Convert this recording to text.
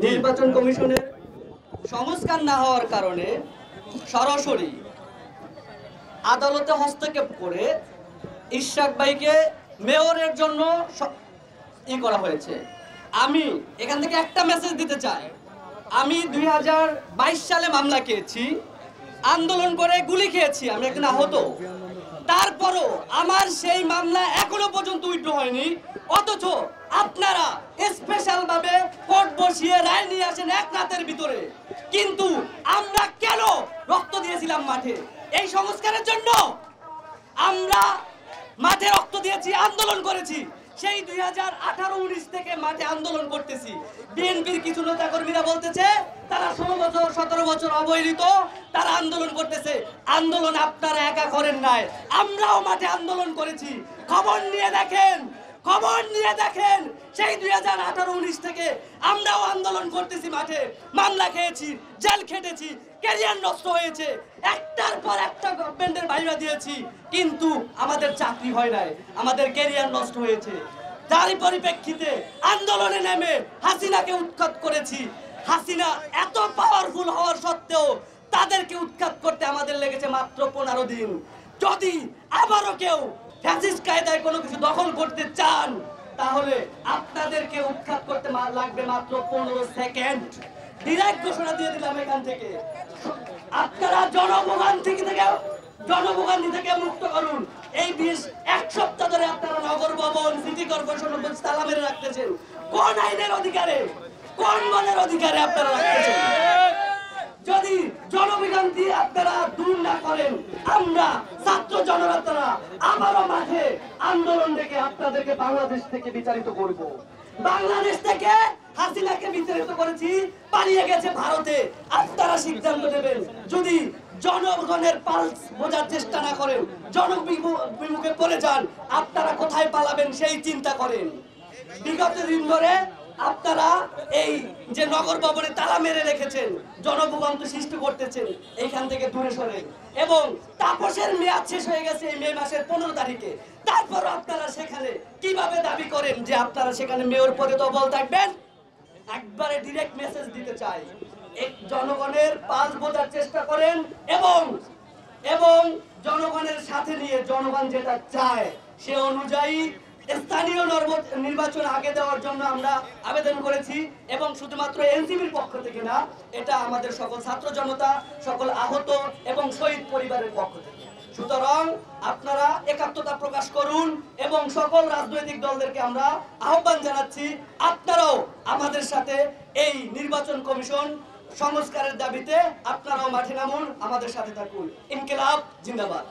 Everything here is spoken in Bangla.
নির্বাচন কমিশনের সংস্কার না হওয়ার কারণে সরাসরি আদালতে হস্তক্ষেপ করে ইশরাক ভাইকে মেয়রের জন্য করা হয়েছে। আমি এখান থেকে একটা মেসেজ দিতে চাই, আমি 2022 সালে মামলা খেয়েছি, আন্দোলন করে গুলি খেয়েছি, আমি একদিন আহত। তারপরও আমার সেই মামলা এখনো পর্যন্ত উইথড্র হয়নি, অথচ আপনারা স্পেশাল ভাবে কোর্ট বসিয়ে রায় নিয়ে আসেন এক রাতের ভিতরে। কিন্তু আমরা কেন রক্ত দিয়েছিলাম মাঠে? এই সংস্কারের জন্য আমরা মাঠে রক্ত দিয়েছি, আন্দোলন করেছি। সেই 2018-19 থেকে মাঠে আন্দোলন করতেছি। বিএনপির কিছু নেতা কর্মীরা বলতেছে তারা 16 বছর 17 বছর অবহেলিত, তারা আন্দোলন করতেছে। আন্দোলন আপনারা একা করেন নাই, আমরাও মাঠে আন্দোলন করেছি। খবর নিয়ে দেখেন, খবর নিয়ে দেখেন, সেই 2018-19 থেকে আমরাও আন্দোলন করতেছি, মাঠে মামলা খেয়েছি, জেল খেটেছি, ক্যারিয়ার নষ্ট হয়েছে, একটার পর একটা গভর্নমেন্টের বাইরে দিয়েছি, কিন্তু আমাদের চাকরি হয় নাই, আমাদের ক্যারিয়ার নষ্ট হয়েছে। তারই পরিপ্রেক্ষিতে আন্দোলনে নেমে হাসিনাকে উৎখাত করেছি। হাসিনা এত পাওয়ারফুল হওয়ার সত্ত্বেও তাদেরকে উৎখাত করতে আমাদের লেগেছে মাত্র 15 দিন। যদি আবারও কেউ ফ্যাসিস্ট কায়দায় কোনো কিছু দখল করতে চান, তাহলে আপনাদেরকে উৎখাত করতে লাগবে মাত্র 15 সেকেন্ড। ডিরেক্ট ঘোষণা দিয়ে দিলাম এখান থেকে, আপনারা জনভোগান্তি থেকে মুক্ত করুন। এই 1 সপ্তাহ ধরে আপনারা নগর ভবন, সিটি কর্পোরেশন তালা মেরে রাখতেছেন। কোন আইনের অধিকারে, কোন মনের অধিকারে আপনারা রাখতেছেন? যদি জনবিভ্রান্তি আপনারা দূর না করেন, আমরা ছাত্র জনতারা আবারও মাঠে আন্দোলন ডেকে আপনাদেরকে বাংলাদেশ থেকে বিচারিত করব। বাংলাদেশ থেকে হাসিনাকে বিচারিত করেছি, পালিয়ে গেছে ভারতে। আপনারা সিদ্ধান্ত নেবেন। যদি জনগণের পালস বোঝার চেষ্টা না করেন, জনবিমুখে পড়ে যান, আপনারা কোথায় পালাবেন সেই চিন্তা করেন। বিগত দিন ধরে আপনারা এই যে নগর ভবনে তালা মেরে রেখেছেন, জনভোগান্তি সৃষ্টি করতেছেন, এইখান থেকে দূরে সরেন। এবং তাপসের মেয়াদ শেষ হয়ে গেছে এই মে মাসের 15 তারিখে। তারপর আপনারা সেখানে কিভাবে দাবি করেন যে আপনারা সেখানে মেয়র পদে দখল থাকবেন? একবারে ডিরেক্ট মেসেজ দিতে চাই, জনগণের পালস বোঝার চেষ্টা করেন এবং জনগণের সাথে নিয়ে জনগণ যেটা চায় সে অনুযায়ী স্থানীয় নির্বাচন আগে দেওয়ার জন্য আমরা আবেদন করেছি। এবং শুধুমাত্র এনসিপির পক্ষ থেকে না, এটা আমাদের সকল ছাত্র জনতা, সকল আহত এবং শহীদ পরিবারের পক্ষ থেকে। সুতরাং আপনারা একাত্মতা প্রকাশ করুন এবং সকল রাজনৈতিক দলদেরকে আমরা আহ্বান জানাচ্ছি, আপনারাও আমাদের সাথে এই নির্বাচন কমিশন সংস্কারের দাবিতে আপনারাও মাঠে নামুন, আমাদের সাথে থাকুন। ইনকিলাব জিন্দাবাদ।